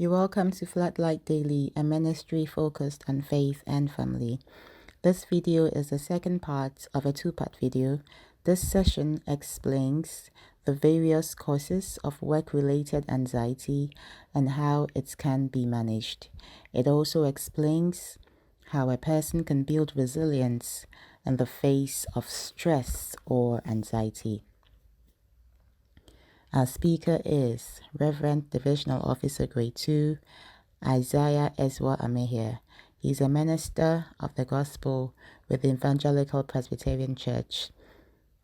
You're welcome to Floodlight Daily, a ministry focused on faith and family. This video is the second part of a two-part video. This session explains the various causes of work-related anxiety and how it can be managed. It also explains how a person can build resilience in the face of stress or anxiety. Our speaker is Reverend Divisional Officer Grade 2, Isaiah Ezwa Amehia. He's a minister of the gospel with the Evangelical Presbyterian Church,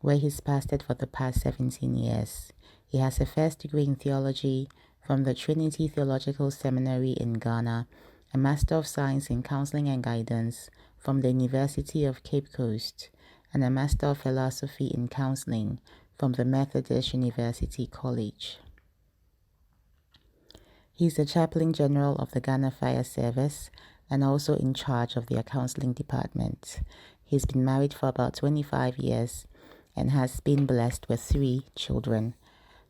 where he's pastored for the past 17 years. He has a first degree in theology from the Trinity Theological Seminary in Ghana, a Master of Science in Counselling and Guidance from the University of Cape Coast, and a Master of Philosophy in Counselling from the Methodist University College. He's the Chaplain General of the Ghana Fire Service and also in charge of their counseling department. He's been married for about 25 years and has been blessed with 3 children.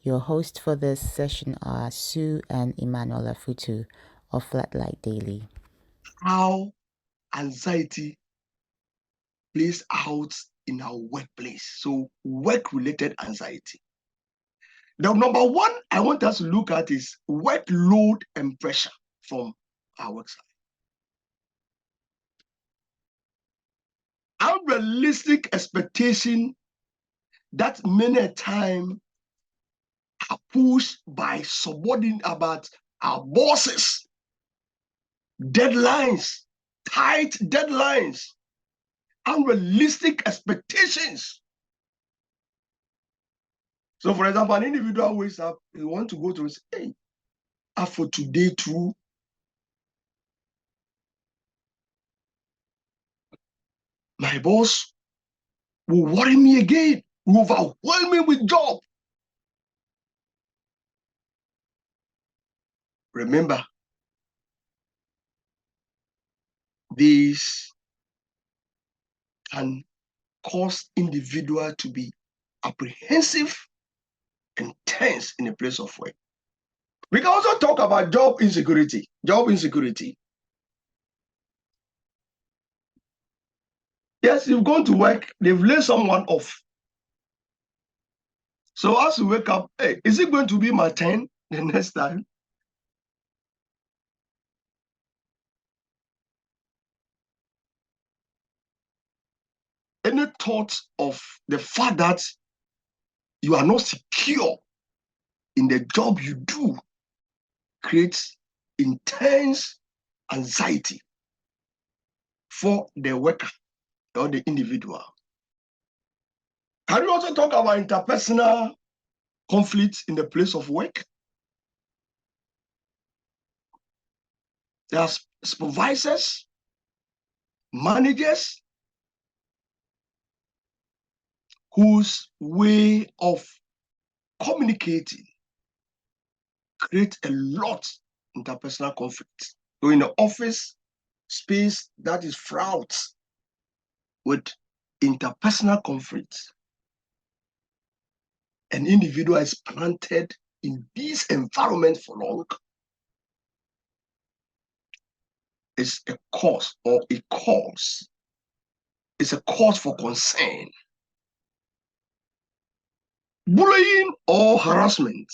Your hosts for this session are Sue and Emmanuel Afutu of Floodlight Daily. How anxiety plays out in our workplace. So work-related anxiety. The number one I want us to look at is workload and pressure from our worksite. Unrealistic expectation that many a time are pushed by subordinate about our bosses. Deadlines, tight deadlines, unrealistic expectations. So, for example, an individual wakes up, he wants to go to his, hey, for today too, my boss will worry me again, will overwhelm me with job. Remember, these can cause individual to be apprehensive and tense in a place of work. We can also talk about job insecurity. Job insecurity. Yes, you've gone to work, they've laid someone off. So as you wake up, hey, is it going to be my turn the next time? Any thought of the fact that you are not secure in the job you do creates intense anxiety for the worker or the individual. Can we also talk about interpersonal conflicts in the place of work? There are supervisors, managers whose way of communicating create a lot of interpersonal conflict. So in the office space that is fraught with interpersonal conflict, an individual is planted in this environment for long, is a cause or a cause. It's a cause for concern. Bullying or harassment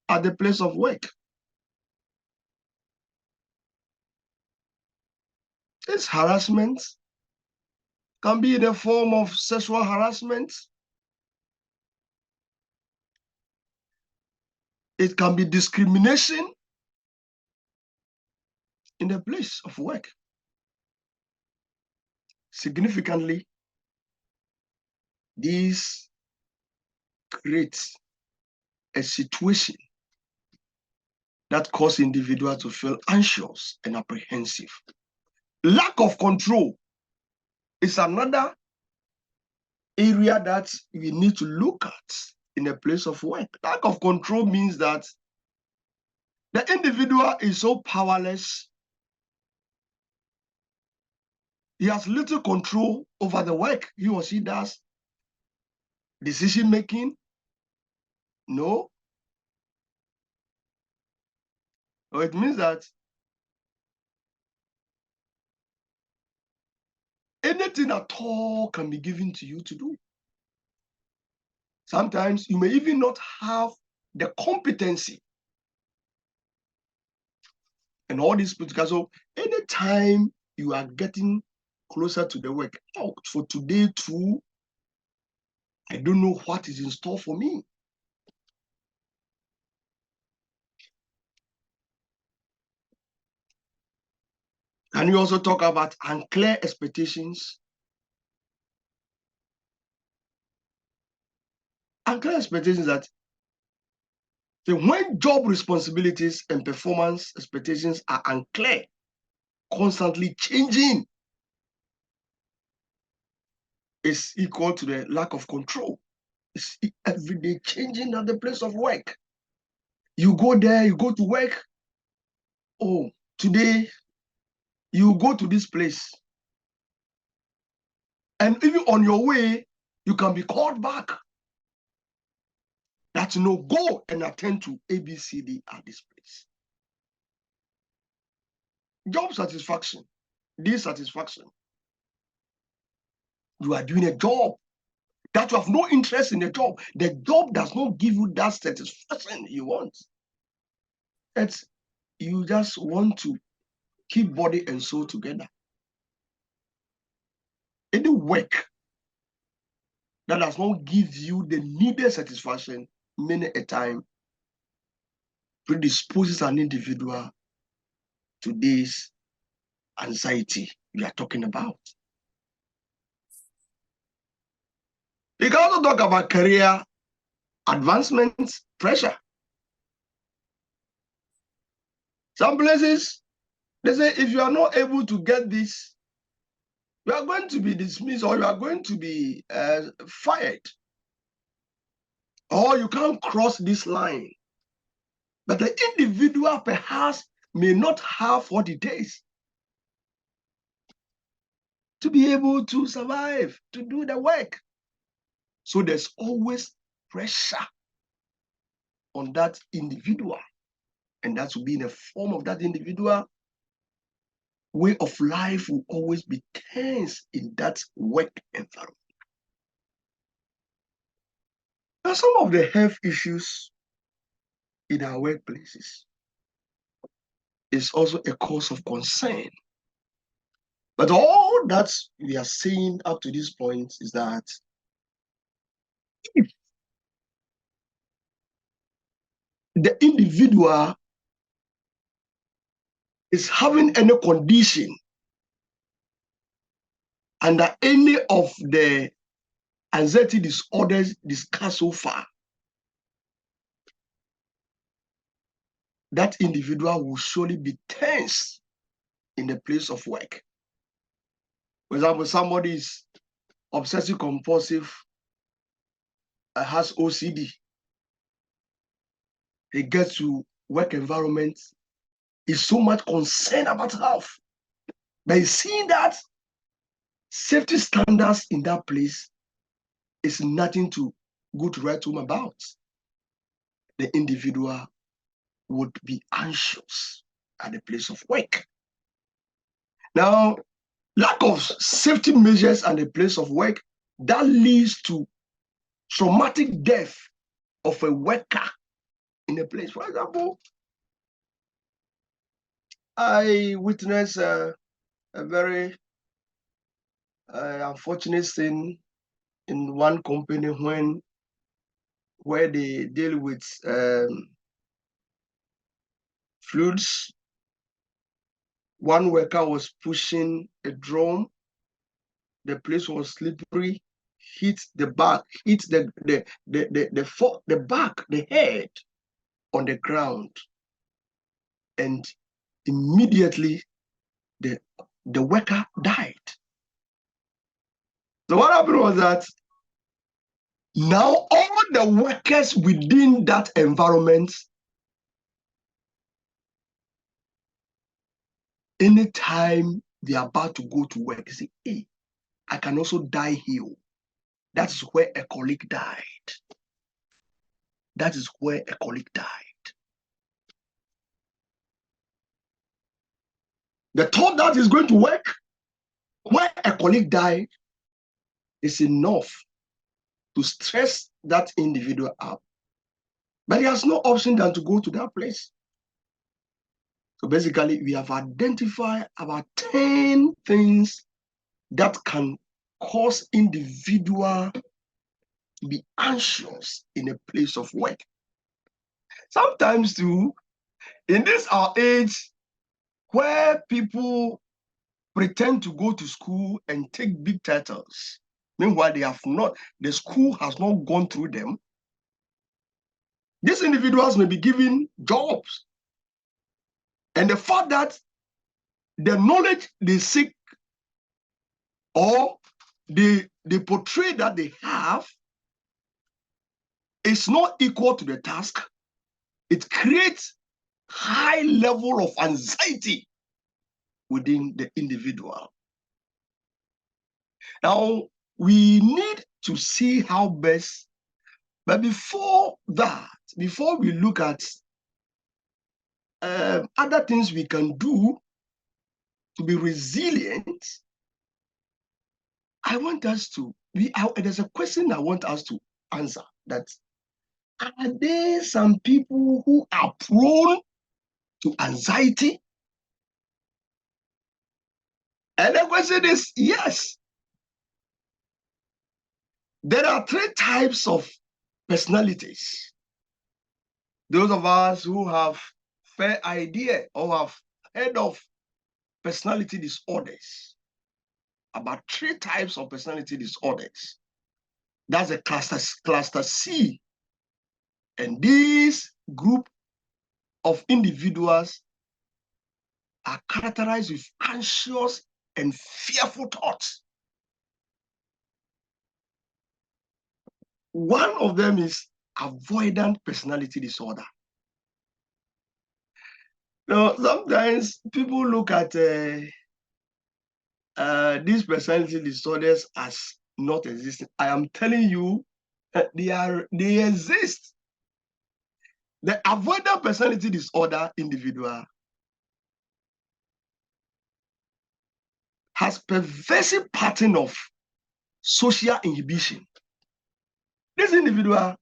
at the place of work. This harassment can be in the form of sexual harassment. It can be discrimination in the place of work. Significantly, this creates a situation that causes individuals to feel anxious and apprehensive. Lack of control is another area that we need to look at in a place of work. Lack of control means that the individual is so powerless. He has little control over the work he or she does. Decision making, no. Or it means that anything at all can be given to you to do. Sometimes you may even not have the competency and all these political. So anytime you are getting closer to the work, oh, for today too, I don't know what is in store for me. Can you also talk about unclear expectations? Unclear expectations that when job responsibilities and performance expectations are unclear, constantly changing, is equal to the lack of control. It's every day changing at the place of work. You go there, you go to work. Oh, today you go to this place. And even on your way, you can be called back. That you know, go and attend to ABCD at this place. Job satisfaction, dissatisfaction. You are doing a job that you have no interest in the job. The job does not give you that satisfaction you want. It's you just want to keep body and soul together. Any work that does not give you the needed satisfaction, many a time predisposes an individual to this anxiety we are talking about. You can also talk about career advancement pressure. Some places, they say if you are not able to get this, you are going to be dismissed or you are going to be fired. Or you can't cross this line. But the individual perhaps may not have what it takes to be able to survive, to do the work. So there's always pressure on that individual. And that will be in the form of that individual. Way of life will always be tense in that work environment. Now, some of the health issues in our workplaces is also a cause of concern. But all that we are saying up to this point is that if the individual is having any condition under any of the anxiety disorders discussed so far, that individual will surely be tense in the place of work. For example, somebody is obsessive compulsive, has OCD. He gets to work environment, is so much concerned about health. But he's seeing that safety standards in that place is nothing to go to write home about. The individual would be anxious at the place of work. Now, lack of safety measures at the place of work, that leads to traumatic death of a worker in a place. For example, I witnessed a very unfortunate thing in one company where they deal with fluids. One worker was pushing a drum. The place was slippery. Hit the back, hit the back, the head on the ground, and immediately the worker died. So what happened was that now all the workers within that environment, anytime they are about to go to work, they say, hey, I can also die here. That is where a colleague died. That is where a colleague died. The thought that is going to work where a colleague died is enough to stress that individual up. But he has no option than to go to that place. So basically, we have identified about 10 things that can cause individual to be anxious in a place of work. Sometimes too, in this our age, where people pretend to go to school and take big titles, meanwhile the school has not gone through them. These individuals may be given jobs, and the fact that the knowledge they seek or they portray that they have is not equal to the task, it creates high level of anxiety within the individual. Now, we need to see how best, but before that, before we look at other things we can do to be resilient, I want us to, there's a question I want us to answer, that are there some people who are prone to anxiety? And the question is, yes. There are 3 types of personalities. Those of us who have fair idea or have heard of personality disorders, about 3 types of personality disorders. That's a cluster C. And this group of individuals are characterized with anxious and fearful thoughts. One of them is avoidant personality disorder. Now, sometimes people look at these personality disorders as not existing. I am telling you, they exist. The avoidant personality disorder individual has pervasive pattern of social inhibition. This individual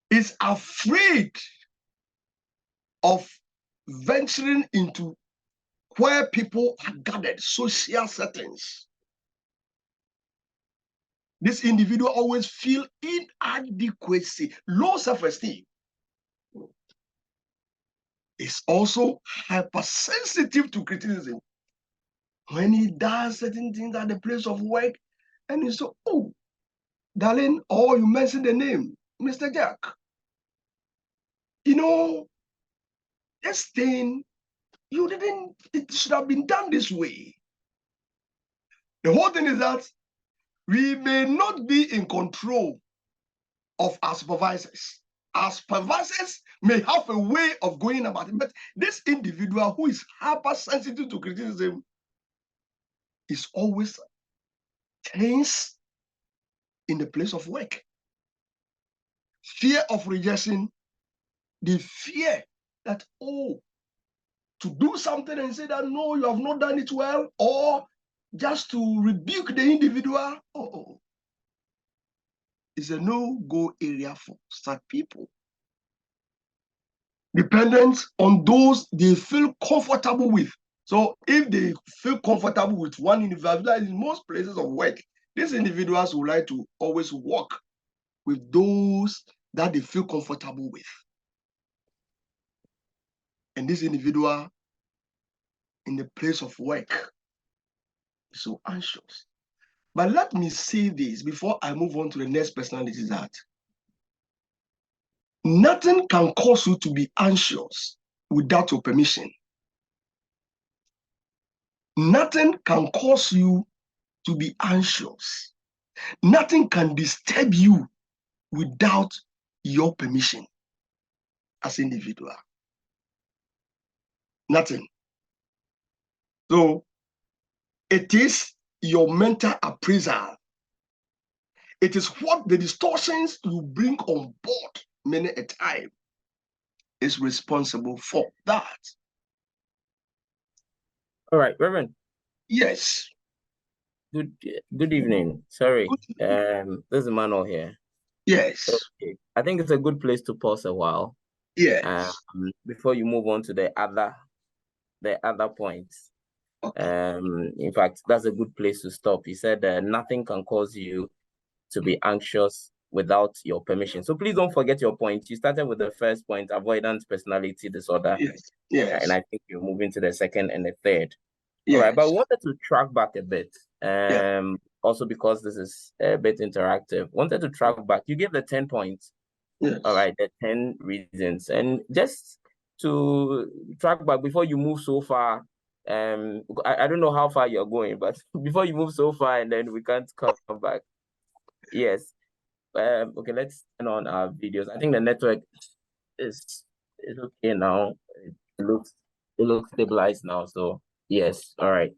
is afraid of venturing into where people are gathered, social settings. This individual always feel inadequacy, low self-esteem. Is also hypersensitive to criticism. When he does certain things at the place of work, and he's so, oh, darling, or you mentioned the name, Mr. Jack. You know, this thing, it should have been done this way. The whole thing is that we may not be in control of our supervisors. Our supervisors may have a way of going about it, but this individual who is hypersensitive to criticism is always tense in the place of work. Fear of rejection, the fear that, oh, to do something and say that, no, you have not done it well, or just to rebuke the individual, is a no-go area for such people. Dependent on those they feel comfortable with. So if they feel comfortable with one individual, in most places of work, these individuals would like to always work with those that they feel comfortable with. And this individual in the place of work is so anxious. But let me say this before I move on to the next personality, that nothing can cause you to be anxious without your permission. Nothing can cause you to be anxious. Nothing can disturb you without your permission as an individual. Nothing. So it is your mental appraisal. It is what the distortions you bring on board many a time is responsible for that. All right, Reverend. Yes. Good evening. Sorry. There's a manual here. Yes. Okay. I think it's a good place to pause a while. Yes. Before you move on to the other points. Okay. In fact, that's a good place to stop. He said nothing can cause you to be anxious without your permission. So please don't forget your point. You started with the first point, avoidant personality disorder. Yes. And Yes. I think you're moving to the second and the third. All right, but I Yes. wanted to track back a bit. Yeah. Also because this is a bit interactive. Wanted to track back. You gave the 10 points. Yes. All right, the 10 reasons. And just to track back before you move so far, I don't know how far you're going, but before you move so far and then we can't come back. Yes. Okay, let's turn on our videos. I think the network is okay now. It looks stabilized now. So yes, all right.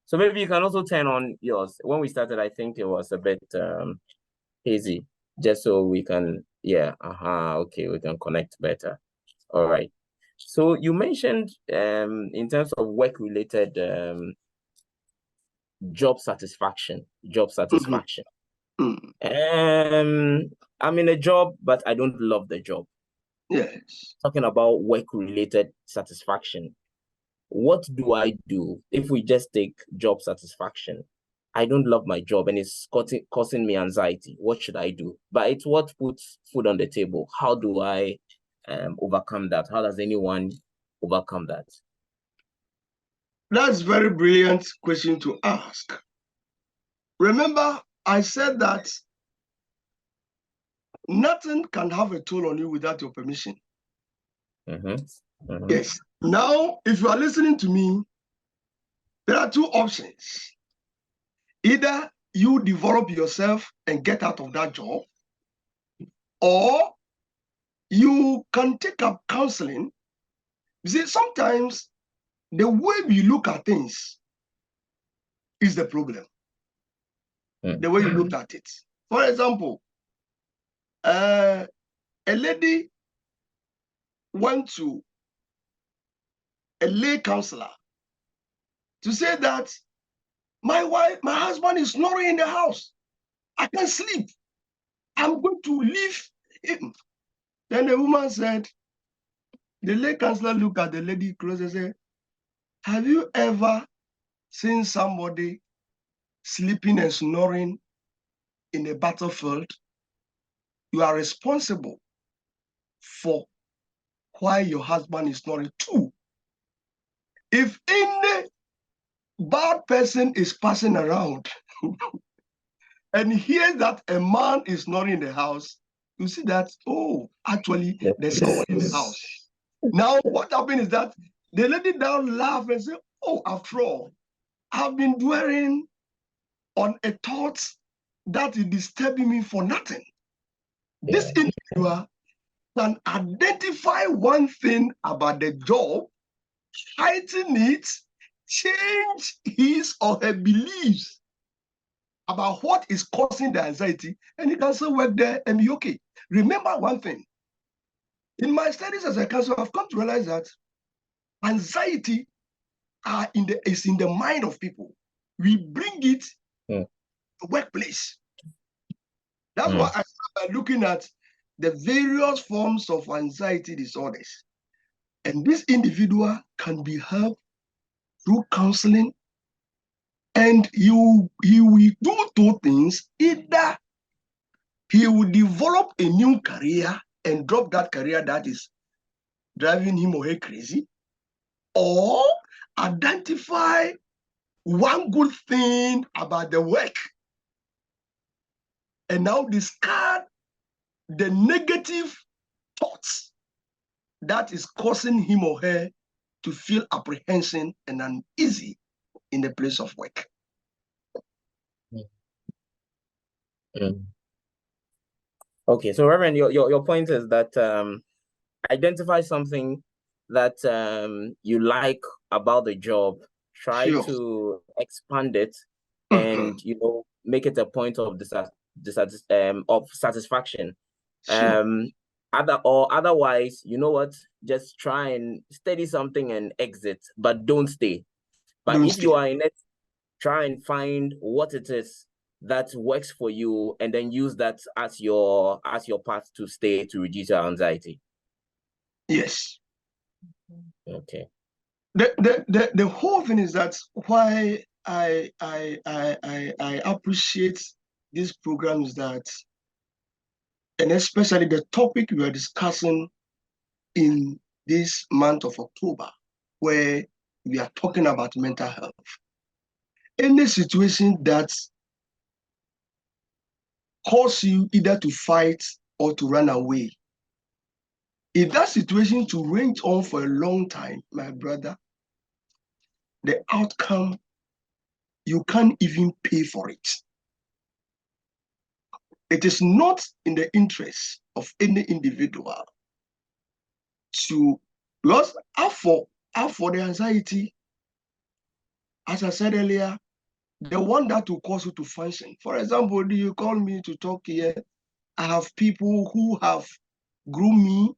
So maybe you can also turn on yours. When we started, I think it was a bit hazy, just so we can, okay, we can connect better. All right. So you mentioned in terms of work-related job satisfaction. I'm in a job, but I don't love the job. Yes. Talking about work-related satisfaction. What do I do if we just take job satisfaction? I don't love my job and it's causing me anxiety. What should I do? But it's what puts food on the table. How do I overcome that? How does anyone overcome that? That's very brilliant question to ask. Remember, I said that nothing can have a toll on you without your permission. Yes. Now, if you are listening to me, there are two options. Either you develop yourself and get out of that job, or you can take up counseling. You see, sometimes the way we look at things is the problem. The way you look at it. For example, a lady went to a lay counselor to say that my husband is snoring in the house. I can't sleep. I'm going to leave him. Then the woman said, the lay counselor looked at the lady close and said, have you ever seen somebody sleeping and snoring in a battlefield? You are responsible for why your husband is snoring too. If any bad person is passing around and hears that a man is snoring in the house, you see that, oh, actually, there's someone in the house. Now, what happened is that the lady now laughed and said, oh, after all, I've been dwelling on a thought that is disturbing me for nothing. This individual can identify one thing about the job, heighten it, change his or her beliefs about what is causing the anxiety, and he can still work there and be okay. Remember one thing. In my studies as a counselor, I've come to realize that anxiety is in the mind of people. We bring it to the workplace. That's why I started looking at the various forms of anxiety disorders. And this individual can be helped through counseling, and he will do two things. Either he will develop a new career and drop that career that is driving him or her crazy, or identify one good thing about the work and now discard the negative thoughts that is causing him or her to feel apprehension and uneasy in the place of work. Okay, so Reverend, your point is that identify something that you like about the job, try to expand it, and make it a point of satisfaction. Otherwise, you know what? Just try and study something and exit, but don't stay. But Don't if stay. you are in it, try and find what it is that works for you, and then use that as your path to stay, to reduce your anxiety. Yes. Okay. The whole thing is that why I appreciate this program is that, and especially the topic we are discussing in this month of October, where we are talking about mental health. Any situation that causes you either to fight or to run away, if that situation to range on for a long time, my brother, the outcome, you can't even pay for it. It is not in the interest of any individual to, because for the anxiety, as I said earlier, the one that will cause you to function. For example, you call me to talk here, I have people who have groomed me.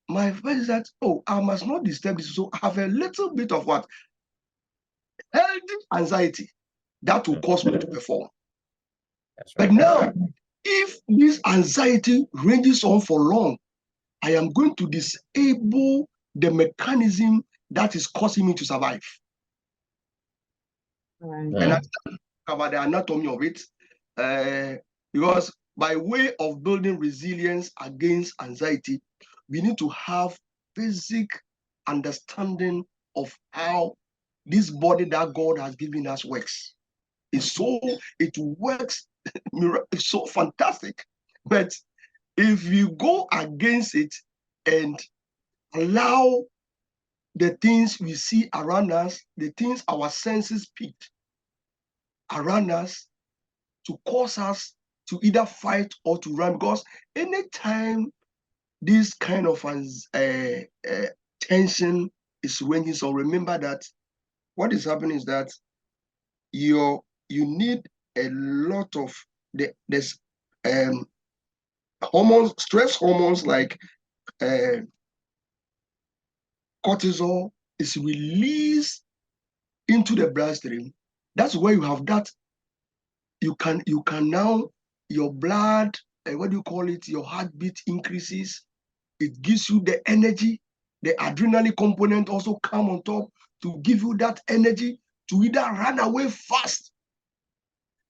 My friend is that, oh, I must not disturb this. So I have a little bit of what? Healthy anxiety that will cause me to perform. That's But right. now, if this anxiety ranges on for long, I am going to disable the mechanism that is causing me to survive. And I talk about the anatomy of it, because by way of building resilience against anxiety, we need to have basic understanding of how this body that God has given us works. It works it's so fantastic. But if you go against it and allow the things we see around us, the things our senses picked around us, to cause us to either fight or to run, because anytime this kind of tension is ranging, so remember that what is happening is that you need a lot of there's hormones, stress hormones like cortisol is released into the bloodstream. That's where you have that. You can now, your blood, what do you call it? Your heartbeat increases. It gives you the energy. The adrenaline component also come on top to give you that energy to either run away fast.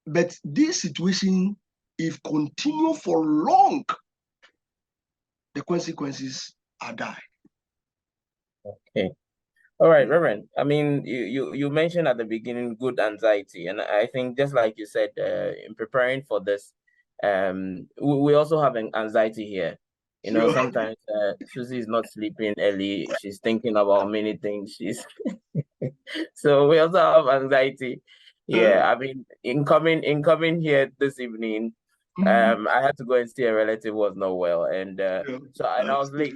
But this situation, if continue for long, the consequences are die. Okay. All right, Reverend. I mean, you mentioned at the beginning good anxiety, and I think just like you said, in preparing for this, we also have an anxiety here. You know, Sure. sometimes Susie is not sleeping early; she's thinking about many things. So we also have anxiety. Yeah, I mean, in coming here this evening, I had to go and see a relative who was not well, and I was late.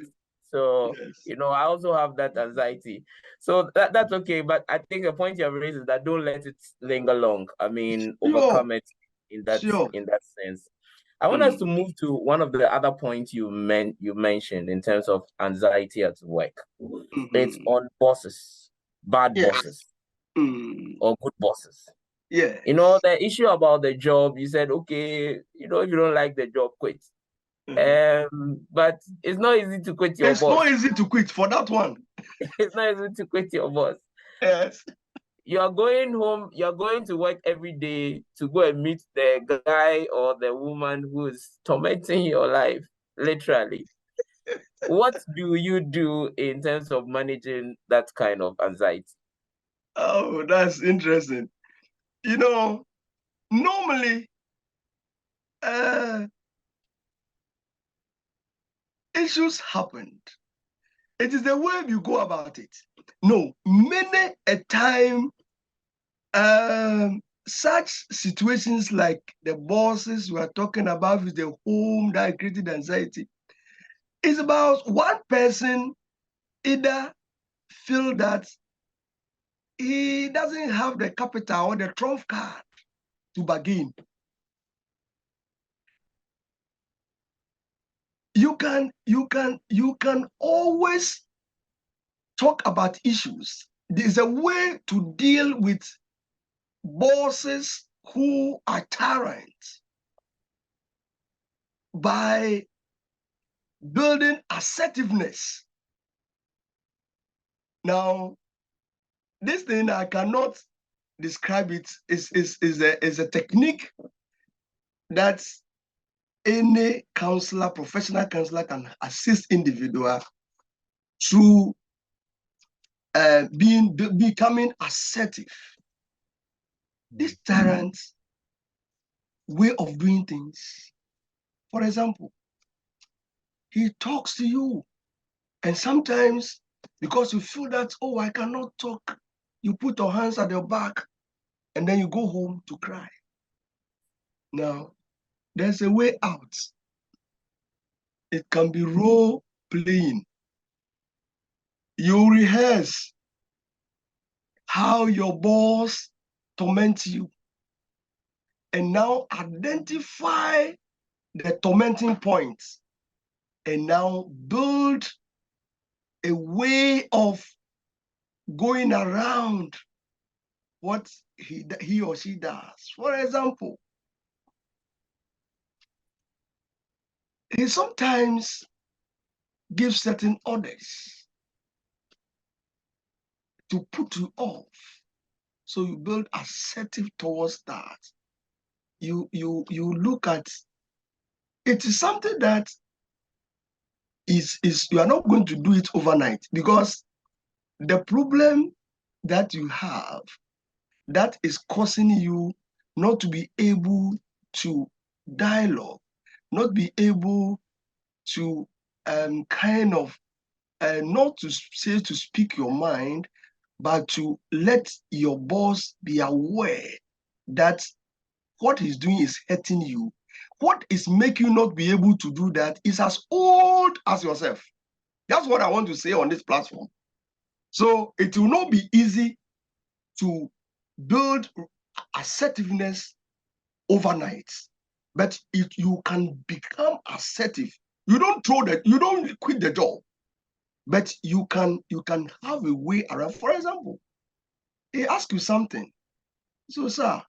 So Yes. I also have that anxiety. So that's okay. But I think the point you have raised is that don't let it linger long. I mean, overcome it in that sense. I want us to move to one of the other points you mentioned in terms of anxiety at work. It's on bosses, bad bosses, or good bosses. Yeah. The issue about the job, you said, okay, if you don't like the job, quit. But it's not easy to quit your boss. It's not easy to quit for that one. It's not easy to quit your boss. Yes. You are going home, you're going to work every day to go and meet the guy or the woman who is tormenting your life, literally. What do you do in terms of managing that kind of anxiety? Oh, that's interesting. Normally, issues happened. It is the way you go about it. No, many a time, such situations like the bosses we are talking about with the home that created anxiety is about one person either feel that he doesn't have the capital or the trump card to bargain. You can always talk about issues there's a way to deal with bosses who are tyrants by building assertiveness. Now, this thing I cannot describe it is a technique that any counselor, professional counselor, can assist individual through becoming assertive. This tyrant way of doing things. For example, he talks to you, and sometimes because you feel that, oh, I cannot talk, you put your hands at your back, and then you go home to cry. Now, there's a way out. It can be role playing. You rehearse how your boss torments you, and now identify the tormenting points, and now build a way of going around what he or she does. For example, he sometimes gives certain orders to put you off. So you build assertive towards that. You look at it is something that is you are not going to do it overnight, because the problem that you have that is causing you not to be able to dialogue, not be able to kind of not to say to speak your mind, but to let your boss be aware that what he's doing is hurting you. What is making you not be able to do that is as old as yourself. That's what I want to say on this platform. So it will not be easy to build assertiveness overnight, but if you can become assertive, you don't quit the job, but you can have a way around. For example, he asks you something. So, sir,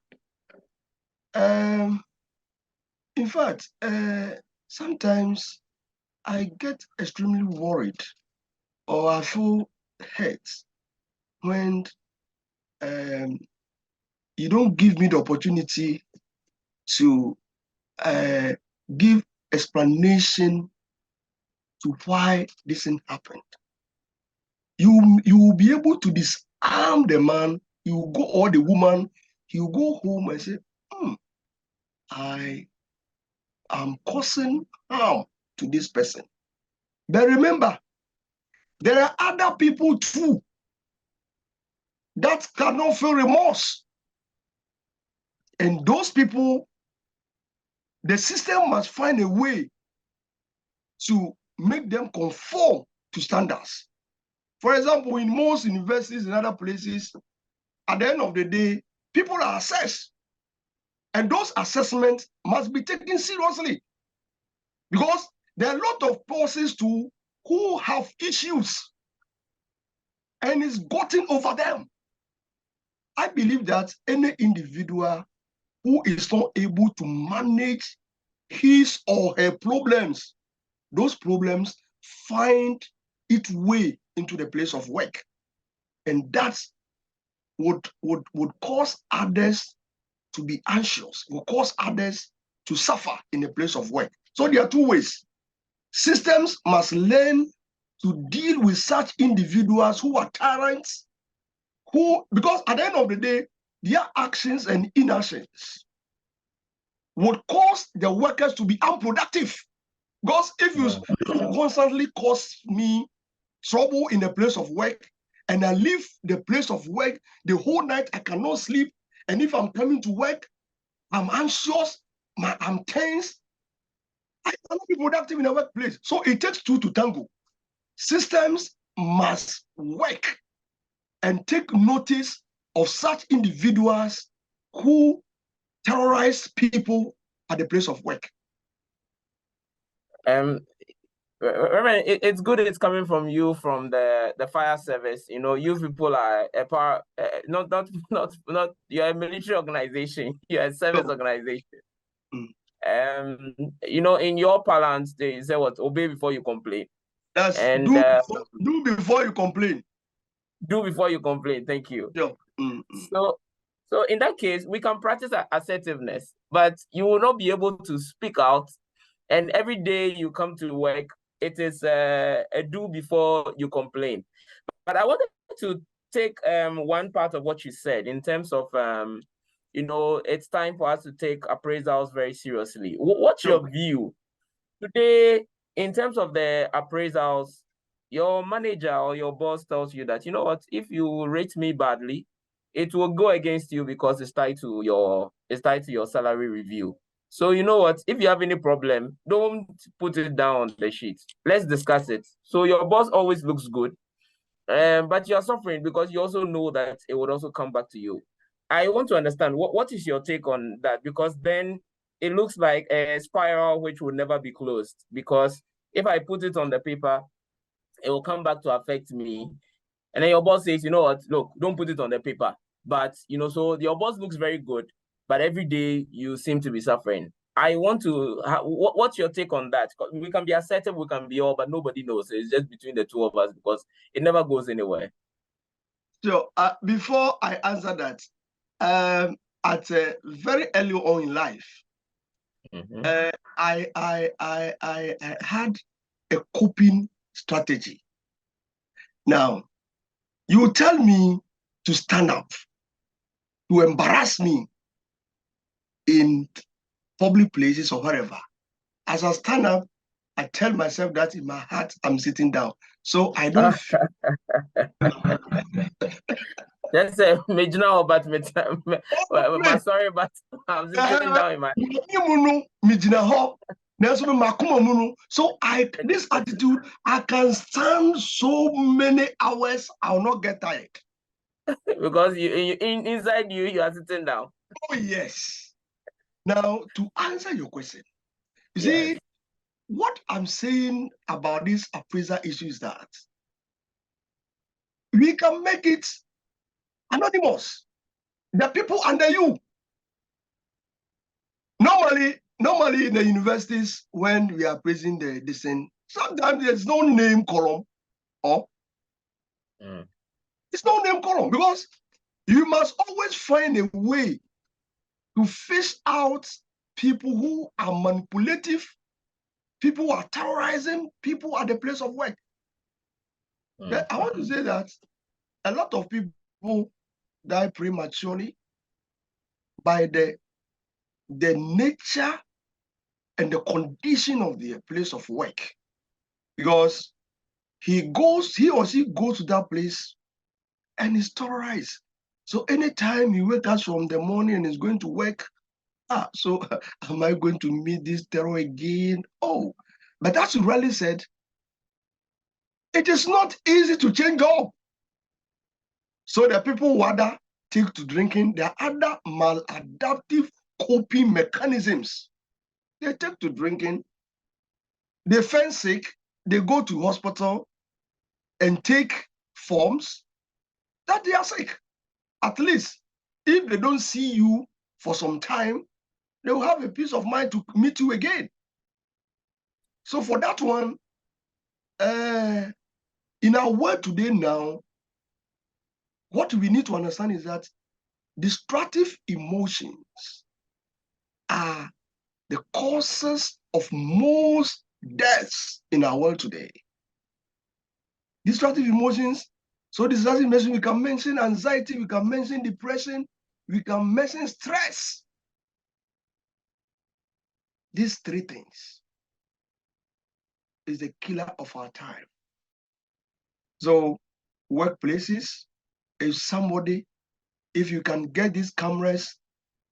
in fact, sometimes I get extremely worried or I feel hurt when you don't give me the opportunity to give explanation to why this thing happened. You will be able to disarm the man, you will go, or the woman, you go home and say, I am causing harm to this person. But remember, there are other people too that cannot feel remorse. And those people, the system must find a way to make them conform to standards. For example, in most universities and other places, at the end of the day, people are assessed. And those assessments must be taken seriously, because there are a lot of persons too who have issues and it's gotten over them. I believe that any individual who is not able to manage his or her problems, those problems find its way into the place of work. And that would cause others to be anxious, will cause others to suffer in the place of work. So there are two ways. Systems must learn to deal with such individuals who are tyrants, because at the end of the day, their actions and inactions would cause the workers to be unproductive. Because if you constantly cause me trouble in the place of work, and I leave the place of work the whole night, I cannot sleep, and if I'm coming to work, I'm anxious, I'm tense, I cannot be productive in the workplace. So it takes two to tango. Systems must work and take notice of such individuals who terrorize people at the place of work. Reverend, it's good it's coming from you, from the fire service. You know, you people are a part, not, you're a military organization, you're a service organization. You know, in your parlance, they say what? Obey before you complain. That's and do before you complain. Do before you complain. Thank you. Yeah. So in that case, we can practice assertiveness, but you will not be able to speak out. And every day you come to work, it is a do before you complain. But I wanted to take one part of what you said in terms of you know, it's time for us to take appraisals very seriously. What's your view today in terms of the appraisals? Your manager or your boss tells you that, you know what, if you rate me badly, it will go against you because it's tied to your salary review. So you know what, if you have any problem, don't put it down on the sheet. Let's discuss it. So your boss always looks good, but you're suffering because you also know that it would also come back to you. I want to understand what is your take on that, because then it looks like a spiral which will never be closed. Because if I put it on the paper, it will come back to affect me. And then your boss says, you know what, look, don't put it on the paper. But, you know, so your boss looks very good, but every day you seem to be suffering. I want to, what's your take on that? We can be assertive, we can be all, but nobody knows. It's just between the two of us because it never goes anywhere. So before I answer that, at very early on in life, I had a coping strategy. Now, you tell me to stand up, to embarrass me in public places or wherever. As I stand up, I tell myself that in my heart, I'm sitting down. So I don't feel. Just say, but sorry, but I'm sitting down in my. So this attitude, I can stand so many hours, I'll not get tired. Because inside you are sitting down. Oh yes. Now to answer your question, you see, what I'm saying about this appraisal issue is that we can make it anonymous. The people under you. Normally in the universities, when we are praising the descent, sometimes there's no name column or it's no name column, because you must always find a way to fish out people who are manipulative, people who are terrorizing people at the place of work. I want to say that a lot of people die prematurely by the nature and the condition of the place of work, because he or she goes to that place and is terrorized. So anytime he wakes up from the morning and is going to work, so am I going to meet this terror again? Oh, but as you rightly said, it is not easy to change job. So the people who other take to drinking, there are other maladaptive coping mechanisms. They take to drinking, they feel sick, they go to hospital and take forms that they are sick. At least if they don't see you for some time, they will have a peace of mind to meet you again. So for that one, in our world today now, what we need to understand is that destructive emotions are the causes of most deaths in our world today. Destructive emotions. So destructive emotions, we can mention anxiety, we can mention depression, we can mention stress. These three things is the killer of our time. So workplaces, if you can get these cameras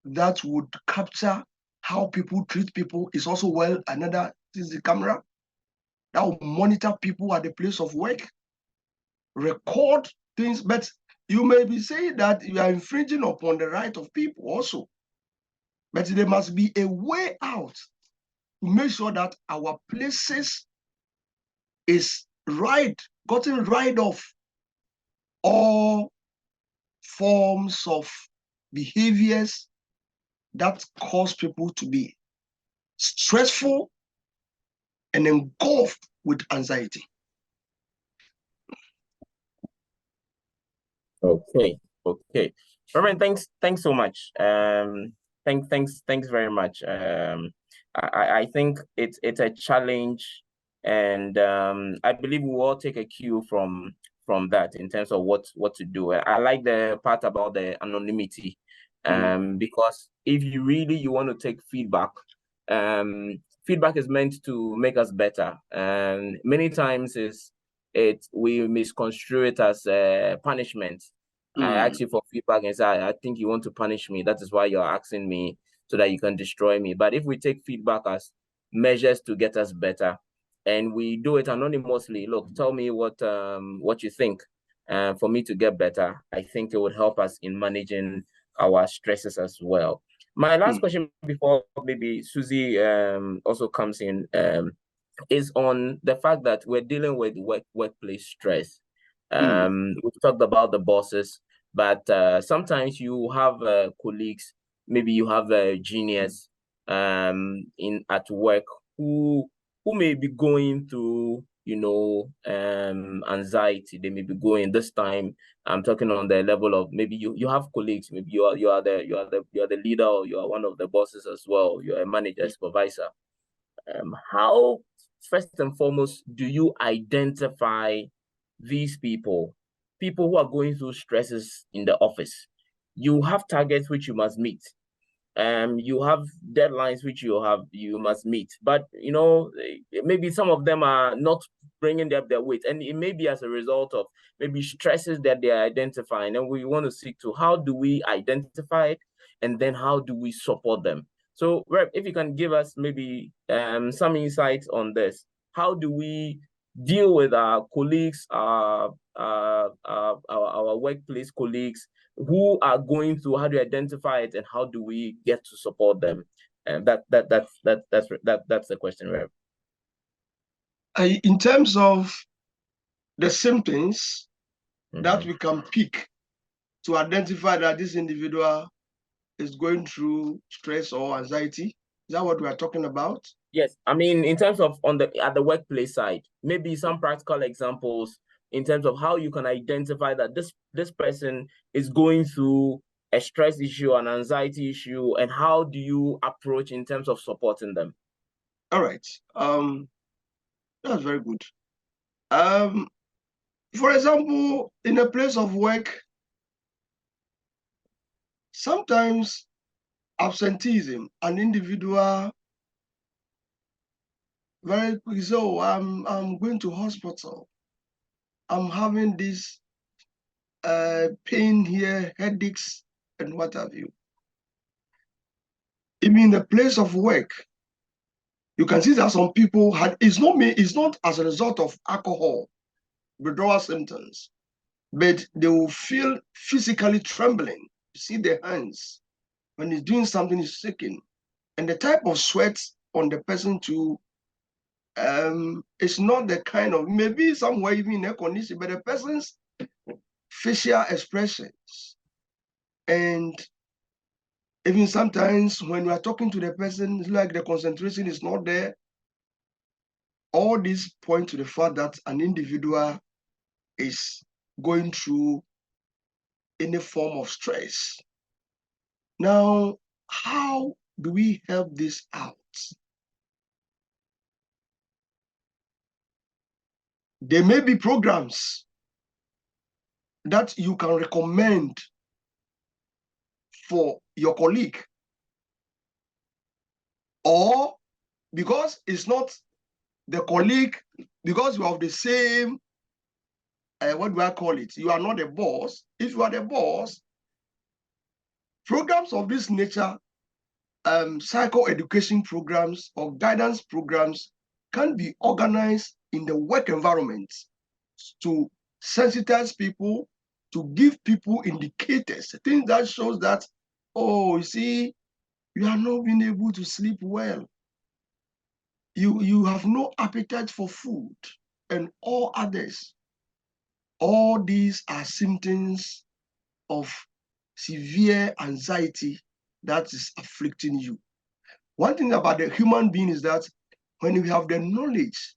that would capture how people treat people, is also another is the camera that will monitor people at the place of work, record things, but you may be saying that you are infringing upon the right of people also. But there must be a way out to make sure that our places is gotten rid of all forms of behaviors that cause people to be stressful and engulfed with anxiety. Okay. Reverend, thanks so much. Thanks very much. I think it's a challenge, and I believe we will all take a cue from that in terms of what to do. I like the part about the anonymity, because if you really want to take feedback, feedback is meant to make us better, and many times we misconstrue it as punishment. I ask you for feedback and say, I think you want to punish me. That is why you're asking me, so that you can destroy me. But if we take feedback as measures to get us better, and we do it anonymously, look, tell me what you think, for me to get better, I think it would help us in managing our stresses as well. My last question before maybe Susie also comes in is on the fact that we're dealing with workplace stress. We've talked about the bosses, but sometimes you have colleagues, maybe you have juniors at work who may be going through anxiety. They may be going this time. I'm talking on the level of maybe you have colleagues, maybe you are the leader, or you are one of the bosses as well. You're a manager, supervisor. How, first and foremost, do you identify these people who are going through stresses in the office? You have targets which you must meet. You have deadlines which you must meet, but maybe some of them are not bringing up their weight, and it may be as a result of maybe stresses that they are identifying, and we want to seek to how do we identify it, and then how do we support them. So, Rep, if you can give us maybe some insights on this, how do we deal with our colleagues, our workplace colleagues who are going through, how do you identify it, and how do we get to support them? And that's the question, Rev. In terms of the symptoms that we can pick to identify that this individual is going through stress or anxiety, is that what we are talking about? Yes, I mean, in terms of at the workplace side, maybe some practical examples in terms of how you can identify that this person is going through a stress issue, an anxiety issue, and how do you approach in terms of supporting them? All right. That's very good. For example, in a place of work, sometimes absenteeism, an individual very quick, so I'm going to hospital. I'm having this pain here, headaches, and what have you. Even in the place of work, you can see that some people it's not as a result of alcohol withdrawal symptoms, but they will feel physically trembling. You see their hands when he's doing something, he's shaking, and the type of sweat on the person too. It's not the kind of, maybe somewhere even in air conditioning, but the person's facial expressions, and even sometimes when we are talking to the person, it's like the concentration is not there. All these point to the fact that an individual is going through any form of stress. Now, how do we help this out? There may be programs that you can recommend for your colleague, or because it's not the colleague, because you have the same, what do I call it? You are not the boss. If you are the boss, programs of this nature, psycho-education programs or guidance programs can be organized in the work environment to sensitize people, to give people indicators, things that shows that, oh, you see, you are not being able to sleep well. You have no appetite for food. and all others. All these are symptoms of severe anxiety that is afflicting you. One thing about the human being is that when you have the knowledge,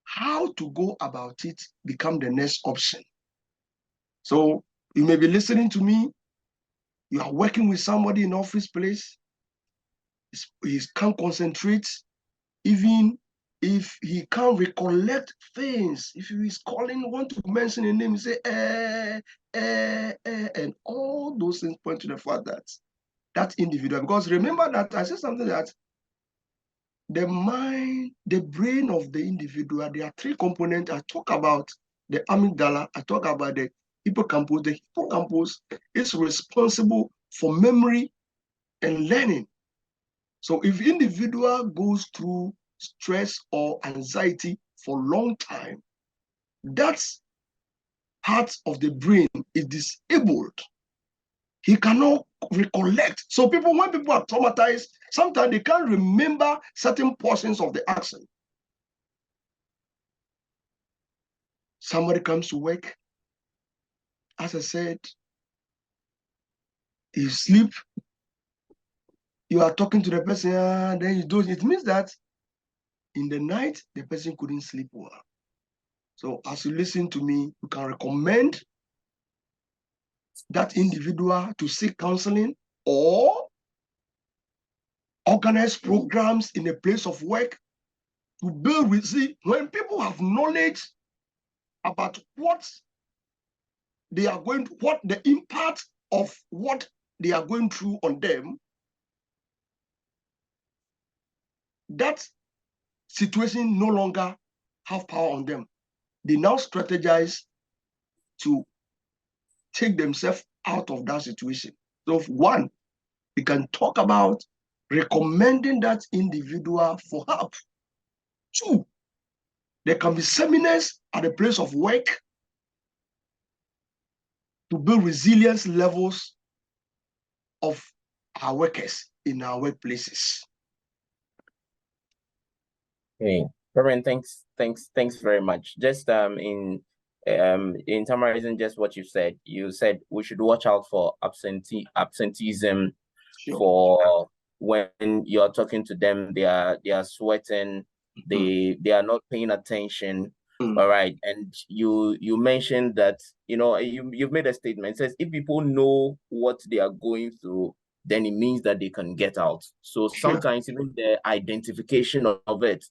how to go about it become the next option. So you may be listening to me, you are working with somebody in office place, he can't concentrate, even if he can't recollect things. If he is calling, want to mention a name, he say, and all those things point to the fact that that individual, because remember that I said something that the mind, the brain of the individual, there are three components. I talk about the amygdala, I talk about the hippocampus. The hippocampus is responsible for memory and learning. So if individual goes through stress or anxiety for a long time, that part of the brain is disabled. He cannot recollect. So when people are traumatized, sometimes they can't remember certain portions of the action. Somebody comes to work, as I said, you sleep, you are talking to the person, then you do it. It means that in the night, the person couldn't sleep well. So as you listen to me, you can recommend that individual to seek counseling or organize programs in a place of work to build with. See, when people have knowledge about what they are going to, what the impact of what they are going through on them, that situation no longer have power on them. They now strategize to take themselves out of that situation. So one, we can talk about recommending that individual for help. Two, there can be seminars at the place of work to build resilience levels of our workers in our workplaces. Okay, Reverend, thanks very much. Just in summarizing just what you said we should watch out for absenteeism. Sure. For when you're talking to them, they are sweating, they are not paying attention. All right, and you mentioned that you've made a statement. It says if people know what they are going through, then it means that they can get out. So sometimes even the identification of it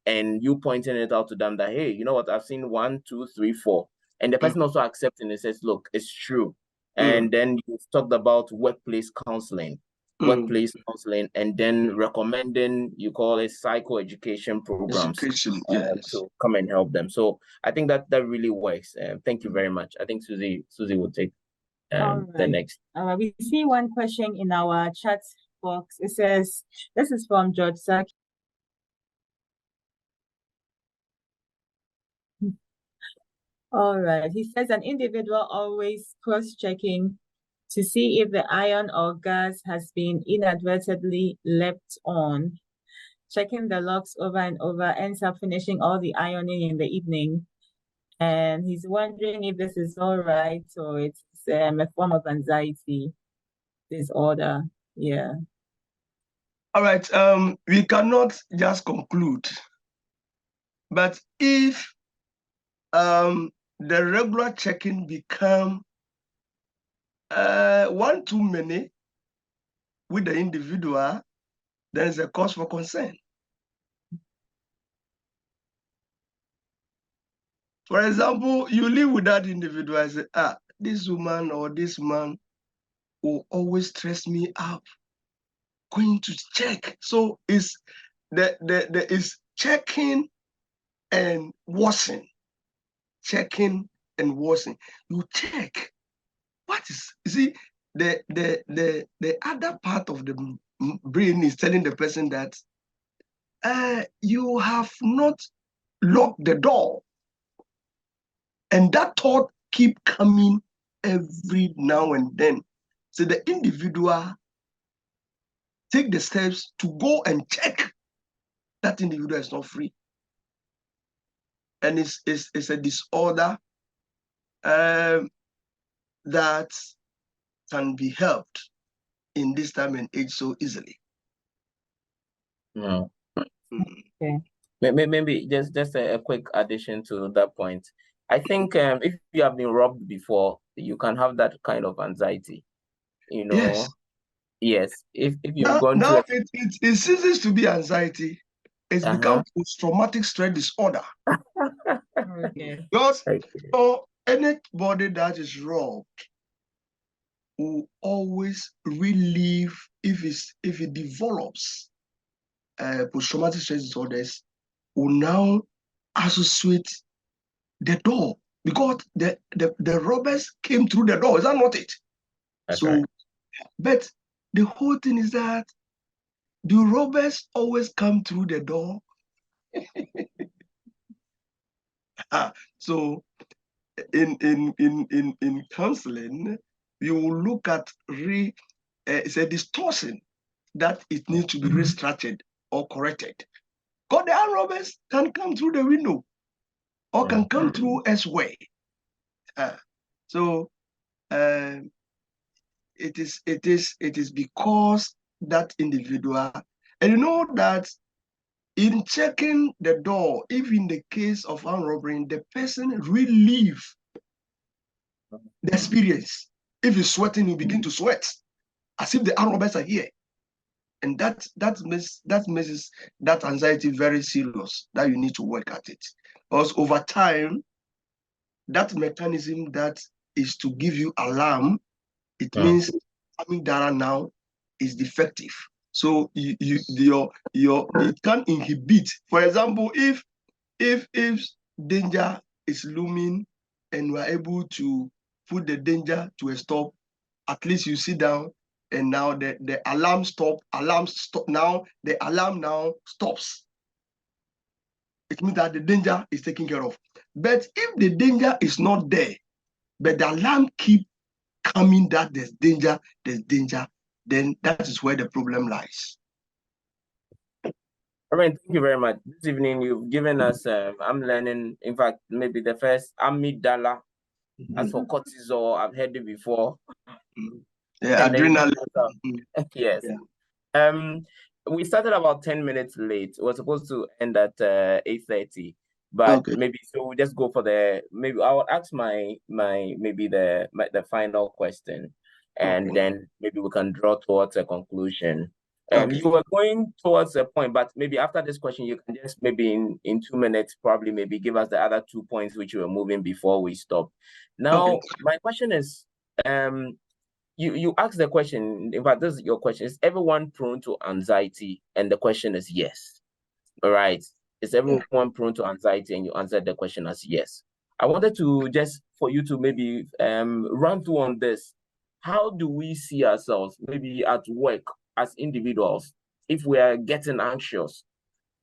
and you pointing it out to them that, hey, you know what, I've seen 1, 2, 3, 4, and the person also accepting it, says, look, it's true. And then you've talked about workplace counseling, and then recommending, you call it psychoeducation programs to come and help them. So I think that really works. Thank you very much. I think Susie will take the next. We see one question in our chat box. It says, this is from George Saki. All right. He says an individual always cross-checking to see if the iron or gas has been inadvertently left on. Checking the locks over and over, ends up finishing all the ironing in the evening. And he's wondering if this is all right or it's a form of anxiety disorder. Yeah. All right. We cannot just conclude. But if the regular checking become one too many with the individual, there is a cause for concern. For example, you live with that individual and say, this woman or this man will always stress me out. Going to check. So it's there is checking and washing. Checking and washing. You check. What is, you see, the other part of the brain is telling the person that you have not locked the door. And that thought keep coming every now and then. So the individual take the steps to go and check that individual is not free. and it's a disorder that can be helped in this time and age so easily. No. Okay. Maybe just a quick addition to that point. I think if you have been robbed before, you can have that kind of anxiety. You know, Yes. yes. If you've Now, gone now through it ceases to be anxiety. It's become post-traumatic stress disorder. Okay. Because Okay. anybody that is robbed will always relieve if it develops post-traumatic stress disorders, will now associate the door because the robbers came through the door. Is that not it? That's So, right. but the whole thing is that do robbers always come through the door? So in counseling, you will look at it's a distortion that it needs to be restructured or corrected. Because the armed robbers can come through the window or can come through elsewhere. So it is because that individual, and you know that in checking the door, if in the case of armed robbery, the person relieve the experience. If he's sweating, you begin to sweat as if the armed robbers are here. And that makes that anxiety very serious, that you need to work at it. Because over time, that mechanism that is to give you alarm, it means amygdala now is defective. So it can inhibit. For example, if danger is looming and we are able to put the danger to a stop, at least you sit down and now the alarm stop, now the alarm now stops. It means that the danger is taken care of. But if the danger is not there, but the alarm keep coming that there's danger, then that is where the problem lies. I mean, thank you very much. This evening, you've given us, I'm learning, in fact, maybe the first amygdala. As for cortisol, I've heard it before. Yeah, adrenaline. Yes. Yeah. We started about 10 minutes late. We were supposed to end at 8:30, but Okay. maybe so we'll just go for maybe I will ask the final question, and then maybe we can draw towards a conclusion. Okay. You were going towards a point, but maybe after this question, you can just maybe in 2 minutes, probably maybe give us the other 2 points which you were moving before we stop. Now, Okay. my question is, you asked the question, in fact, this is your question. Is everyone prone to anxiety? And the question is yes. All right. Is everyone prone to anxiety? And you answered the question as yes. I wanted to just for you to maybe run through on this. How do we see ourselves, maybe at work as individuals, if we are getting anxious?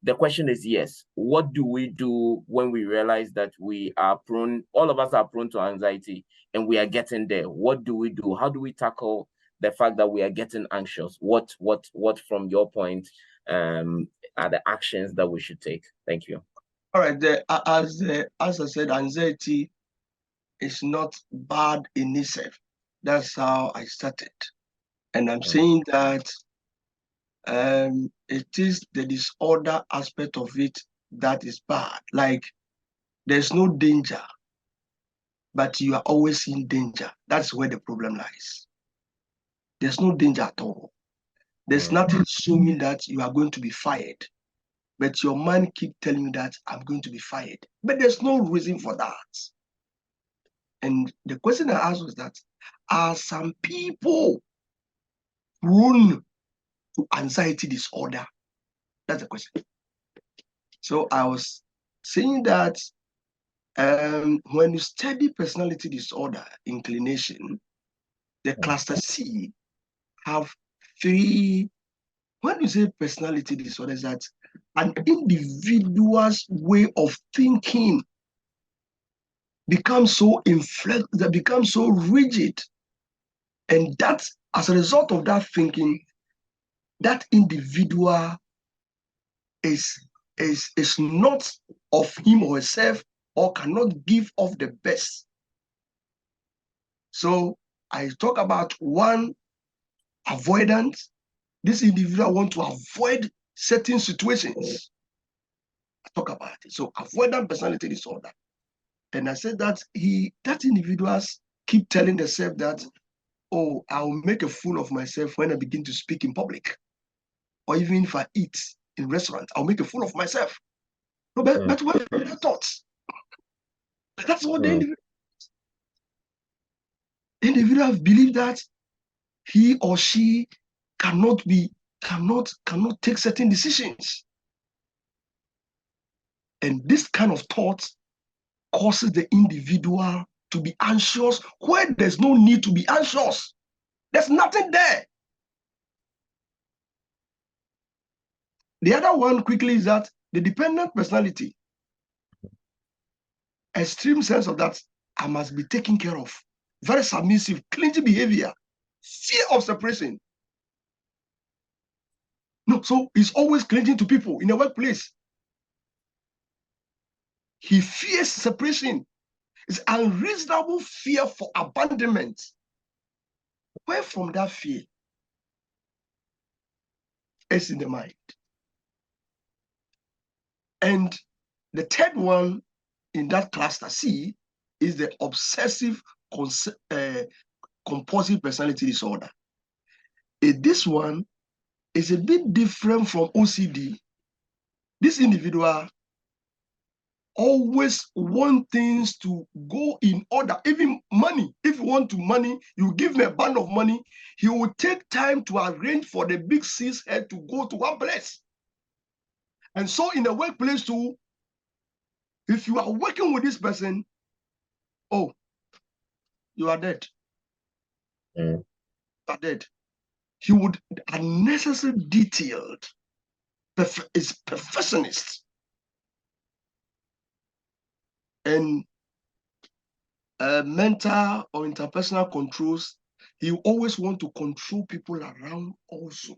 The question is yes. What do we do when we realize that we are prone, all of us are prone to anxiety and we are getting there? What do we do? How do we tackle the fact that we are getting anxious? What from your point are the actions that we should take? Thank you. All right. As I said, anxiety is not bad in itself. That's how I started. And I'm saying that it is the disorder aspect of it that is bad. Like there's no danger, but you are always in danger. That's where the problem lies. There's no danger at all. There's nothing showing that you are going to be fired, but your mind keep telling you that I'm going to be fired. But there's no reason for that. And the question I asked was that, are some people prone to anxiety disorder? That's the question. So I was saying that when you study personality disorder inclination, the cluster C have 3. When you say personality disorder, that an individual's way of thinking becomes so inflexible, becomes so rigid, and that as a result of that thinking, that individual is is not of him or herself, or cannot give off the best. So I talk about one, avoidance. This individual want to avoid certain situations. I talk about it. So avoidant personality disorder. And I said that that individuals keep telling themselves that, oh, I'll make a fool of myself when I begin to speak in public. Or even if I eat in restaurants, I'll make a fool of myself. No, but what are their thoughts? That's what the individual believe, that he or she cannot take certain decisions. And this kind of thought causes the individual to be anxious where there's no need to be anxious. There's nothing there. The other one quickly is that the dependent personality, extreme sense of that I must be taken care of, very submissive, clingy behavior, fear of separation. No, so he's always clinging to people in the workplace. He fears separation. It's unreasonable fear for abandonment. Where from that fear? It's in the mind. And the third one in that cluster C is the obsessive compulsive personality disorder. This one is a bit different from OCD. This individual always want things to go in order, even money. If you want to money, you give him a band of money, he will take time to arrange for the big C's head to go to one place. And so in the workplace too, if you are working with this person, oh, you are dead. You are dead. He would unnecessarily detailed, is perfectionist. And mental or interpersonal controls, he always want to control people around also,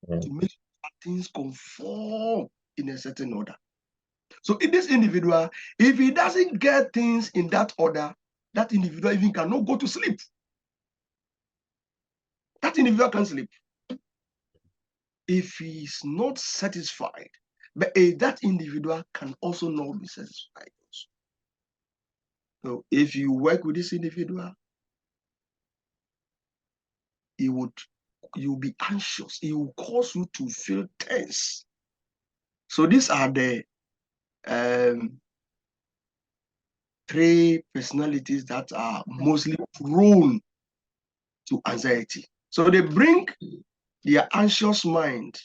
to make things conform in a certain order. So in this individual, if he doesn't get things in that order, that individual even cannot go to sleep. That individual can sleep if he is not satisfied. But that individual can also not be satisfied. So if you work with this individual, you'll be anxious. It will cause you to feel tense. So these are the three personalities that are mostly prone to anxiety. So they bring their anxious mind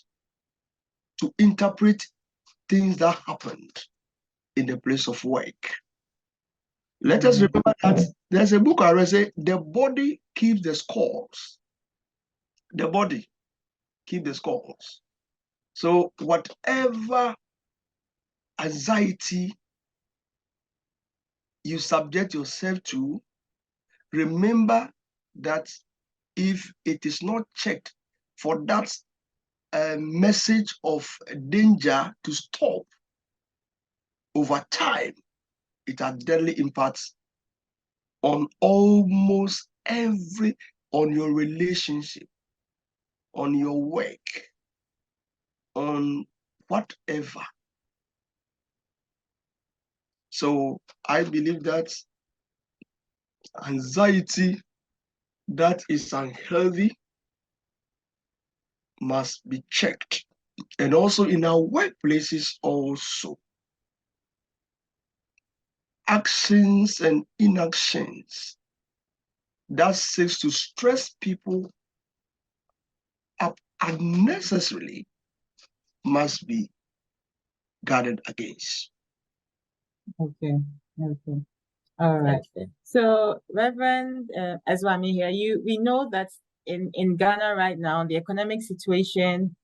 to interpret things that happened in the place of work. Let us remember that there's a book I read, say the body keeps the scores. The body keeps the scores. So whatever anxiety you subject yourself to, remember that if it is not checked for that message of danger to stop, over time, it has deadly impacts on almost on your relationship, on your work, on whatever. So I believe that anxiety that is unhealthy must be checked. And also in our workplaces also, actions and inactions that seeks to stress people up unnecessarily must be guarded against. Okay. All right. Okay. So, Reverend Ezwami here, we know that in Ghana right now, the economic situation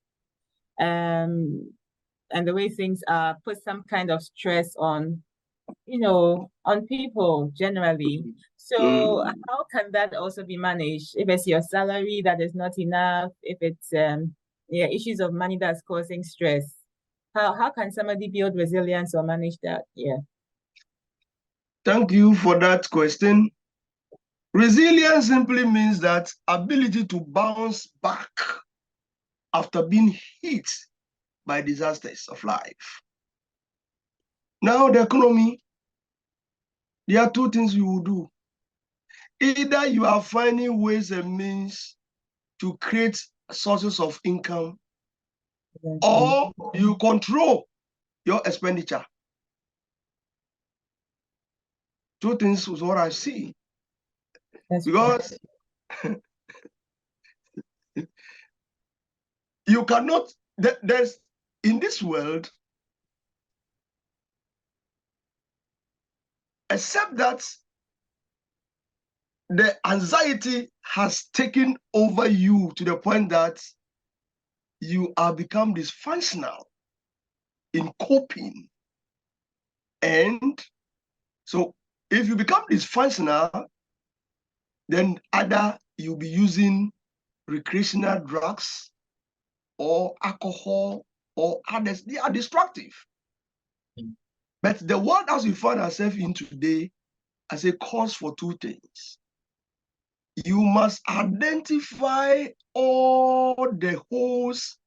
and the way things are put some kind of stress on, on people generally. So how can that also be managed? If it's your salary that is not enough, if it's issues of money that's causing stress, How can somebody build resilience or manage that? Yeah. Thank you for that question. Resilience simply means that ability to bounce back after being hit by disasters of life. Now, the economy, there are two things you will do. Either you are finding ways and means to create sources of income, or you control your expenditure. Two things is what I see. That's Because you cannot, there's, in this world, except that the anxiety has taken over you to the point that you are become dysfunctional in coping. And so if you become dysfunctional, then either you'll be using recreational drugs or alcohol or others. They are destructive. But the world as we find ourselves in today as a cause for two things. You must identify all the holes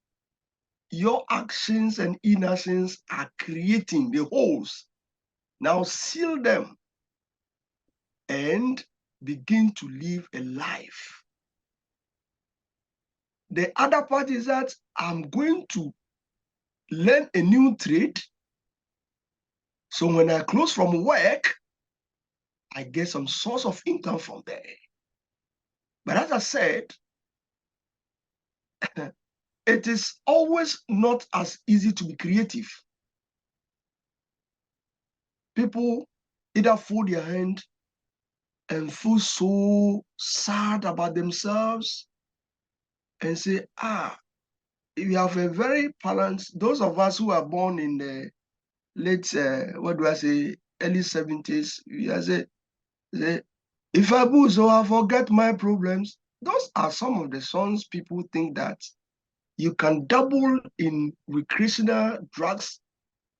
your actions and inactions are creating, the holes. Now seal them and begin to live a life. The other part is that I'm going to learn a new trade. So when I close from work, I get some source of income from there. But as I said, it is always not as easy to be creative. People either fold their hand and feel so sad about themselves and say, we have a very balanced, those of us who are born in the late, early 70s, we are say, if I booze or I forget my problems, those are some of the songs people think that you can double in recreational drugs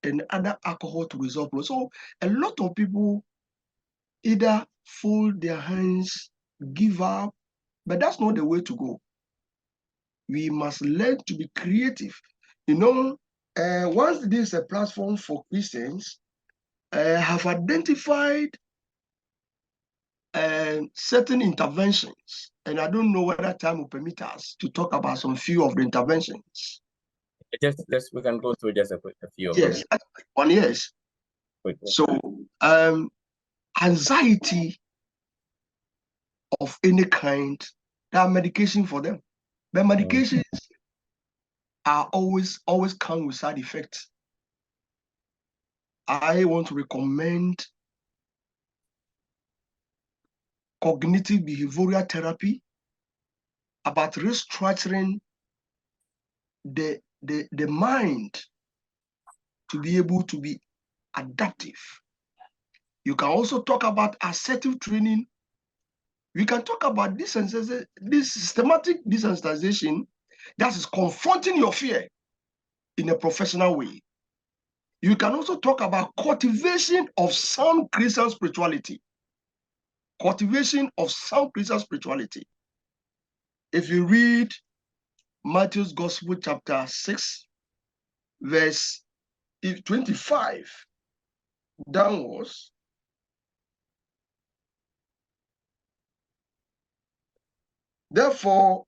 and other alcohol to resolve problems. So a lot of people either fold their hands, give up, but that's not the way to go. We must learn to be creative. You know, once this is a platform for Christians, have identified certain interventions, and I don't know whether time will permit us to talk about some few of the interventions. Just we can go through just a few of Yes, them. 1 year. So, anxiety of any kind, there are medication for them. But medications are always come with side effects. I want to recommend cognitive behavioral therapy about restructuring the mind to be able to be adaptive. You can also talk about assertive training. We can talk about this systematic desensitization that is confronting your fear in a professional way. You can also talk about cultivation of sound Christian spirituality. Cultivation of sound Christian spirituality. If you read Matthew's Gospel, chapter 6, verse 25 downwards, therefore,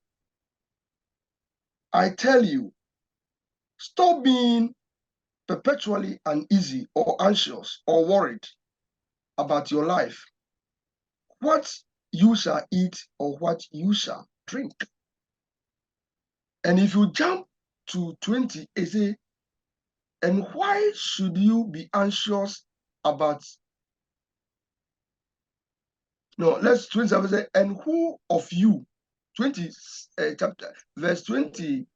I tell you, stop being perpetually uneasy or anxious or worried about your life, what you shall eat or what you shall drink. And if you jump to 20, it says, and why should you be anxious about? No, let's 27 say, and who of you, 20 chapter, verse 20,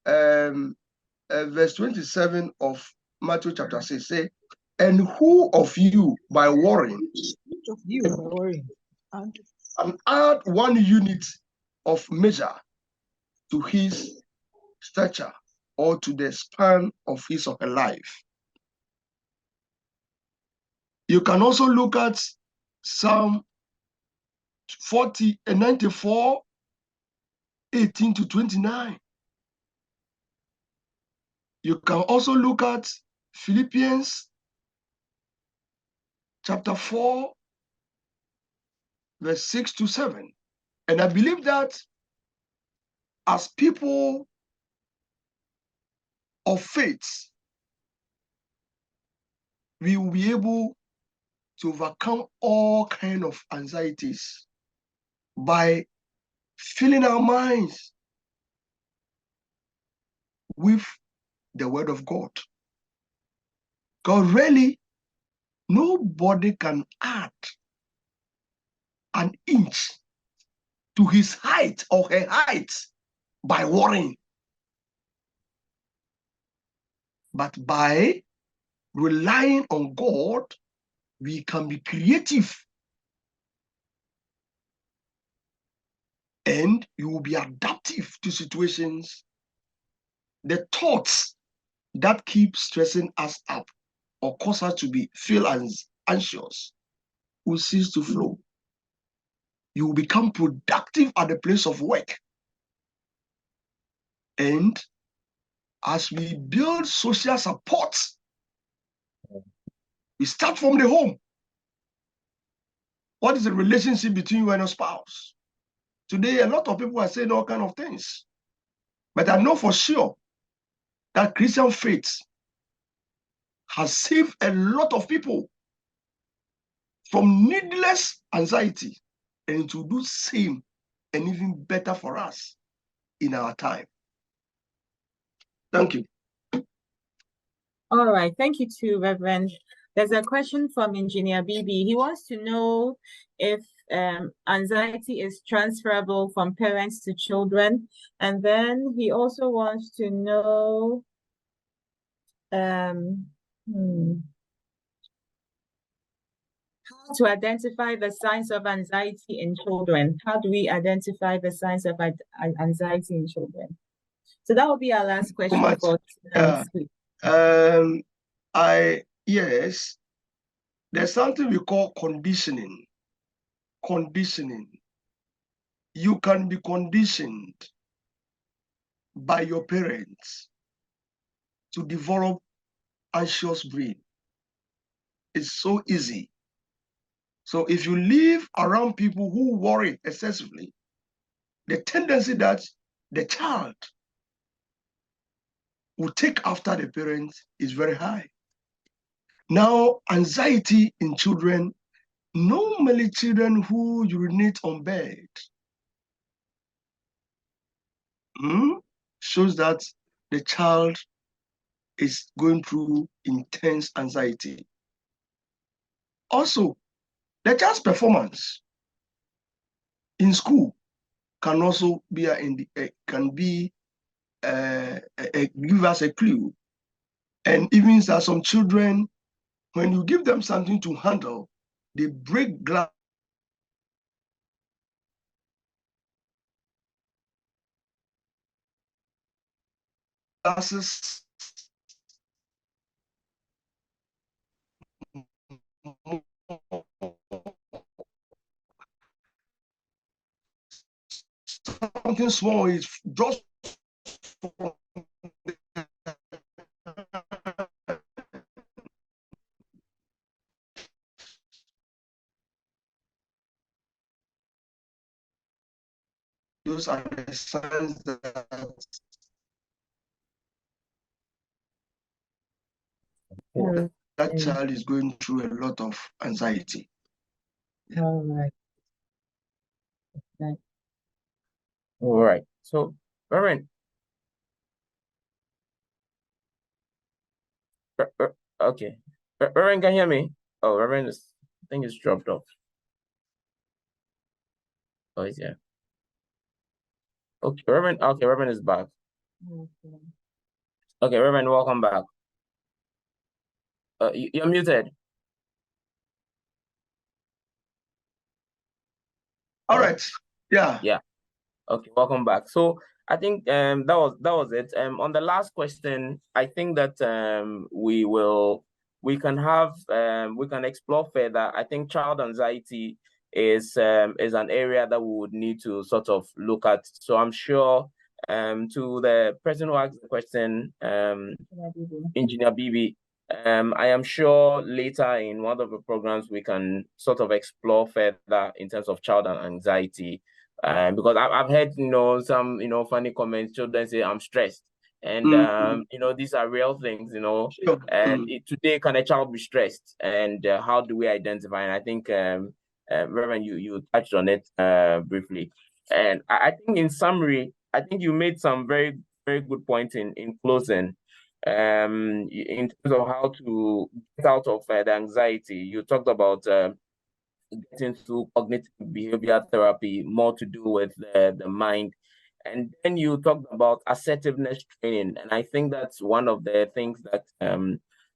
verse 27 of Matthew chapter 6 say, and who of you by worrying, and add 1 unit of measure to his stature or to the span of his or her life. You can also look at Psalm 94, 18 to 29. You can also look at Philippians chapter 4, verse 6 to 7. And I believe that as people of faith, we will be able to overcome all kinds of anxieties by filling our minds with the word of God. Because really, nobody can add an inch to his height or her height by worrying, but by relying on God, we can be creative and you will be adaptive to situations. The thoughts that keep stressing us up or cause us to feel anxious will cease to flow. You will become productive at the place of work. And as we build social support, we start from the home. What is the relationship between you and your spouse? Today, a lot of people are saying all kinds of things. But I know for sure that Christian faith has saved a lot of people from needless anxiety, and it will do the same and even better for us in our time. Thank you. All right, thank you too, Reverend. There's a question from Engineer BB. He wants to know if anxiety is transferable from parents to children. And then he also wants to know how to identify the signs of anxiety in children. How do we identify the signs of anxiety in children? So that will be our last question for tonight's week. Yes, there's something we call conditioning. Conditioning. You can be conditioned by your parents to develop anxious brain. It's so easy. So if you live around people who worry excessively, the tendency that the child will take after the parents is very high. Now, anxiety in children, normally children who urinate on bed, shows that the child is going through intense anxiety. Also, the child's performance in school can also be give us a clue. And even that some children, when you give them something to handle, they break glasses. Something small is just those are the signs that child is going through a lot of anxiety. All right. Okay. All right. So, Reverend. Okay. Reverend, can you hear me? Oh, Reverend I think it's dropped off. Oh, he's here. Okay, Reverend. Okay, Reverend is back. Okay, Reverend, welcome back. You're muted. All right. Yeah. Yeah. Okay, welcome back. So I think that was it. On the last question, I think that we can explore further. I think child anxiety is an area that we would need to sort of look at. So I'm sure to the person who asked the question, Engineer BB, I am sure later in one of the programs we can sort of explore further in terms of child and anxiety. Because I've heard, some, funny comments, children say, I'm stressed. And, these are real things, Sure. and today, can a child be stressed? And how do we identify? And I think, Reverend, you touched on it briefly. And I think in summary, I think you made some very, very good points in closing. In terms of how to get out of the anxiety. You talked about getting through cognitive behavior therapy, more to do with the mind. And then you talked about assertiveness training. And I think that's one of the things that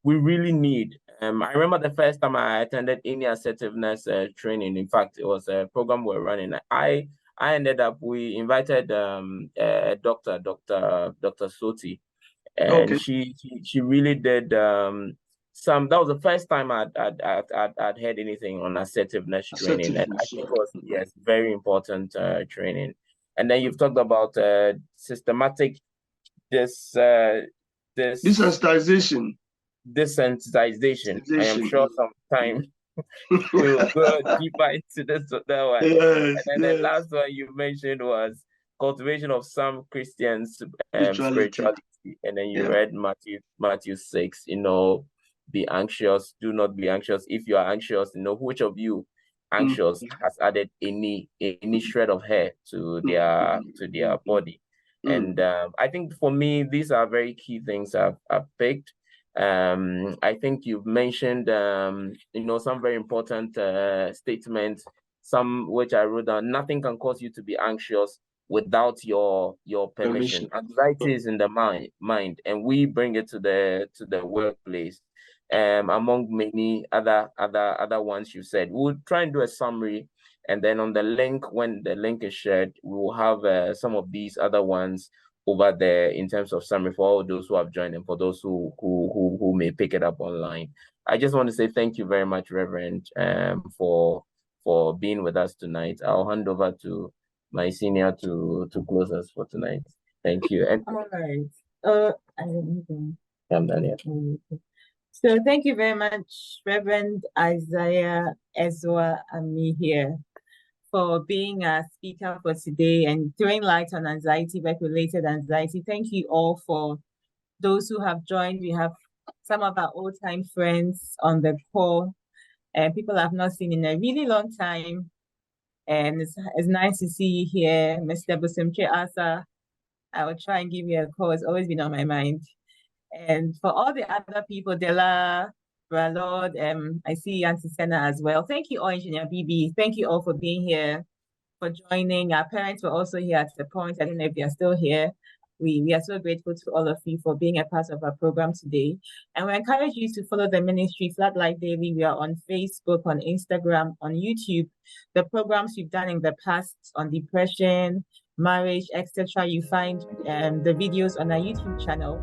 we really need. I remember the first time I attended any assertiveness training. In fact, it was a program we're running. We invited Dr. Soti, and Okay. she really did that was the first time I'd heard anything on assertiveness training, and I think it was, yes, very important training. And then you've talked about systematic desensitization. I am sure sometime we'll go deeper into that one. Yes, and then the last one you mentioned was cultivation of some Christians' spirituality. And then you read Matthew 6, be anxious, do not be anxious. If you are anxious, which of you anxious has added any shred of hair to their body. And I think for me, these are very key things I've picked. I think you've mentioned some very important statements, some which I wrote down. Nothing can cause you to be anxious without your permission. Anxiety is in the mind, and we bring it to the workplace. Among many other ones you said. We'll try and do a summary, and then on the link, when the link is shared, we will have some of these other ones over there in terms of summary for all those who have joined and for those who may pick it up online. I just want to say thank you very much, Reverend, for being with us tonight. I'll hand over to my senior to close us for tonight. Thank you. And all right. I'm done here. So thank you very much, Reverend Isaiah Ezwa Ami here, for being a speaker for today and throwing light on anxiety, work-related anxiety. Thank you all for those who have joined. We have some of our old-time friends on the call, and people I've not seen in a really long time. And it's nice to see you here, Mr. Busimche Asa. I will try and give you a call. It's always been on my mind. And for all the other people, Della, Bralord, I see Auntie Senna as well. Thank you all, Engineer BB. Thank you all for being here, for joining. Our parents were also here at the point. I don't know if they are still here. We are so grateful to all of you for being a part of our program today. And we encourage you to follow the ministry, Floodlight Daily. We are on Facebook, on Instagram, on YouTube. The programs we've done in the past on depression, marriage, etc. You find the videos on our YouTube channel.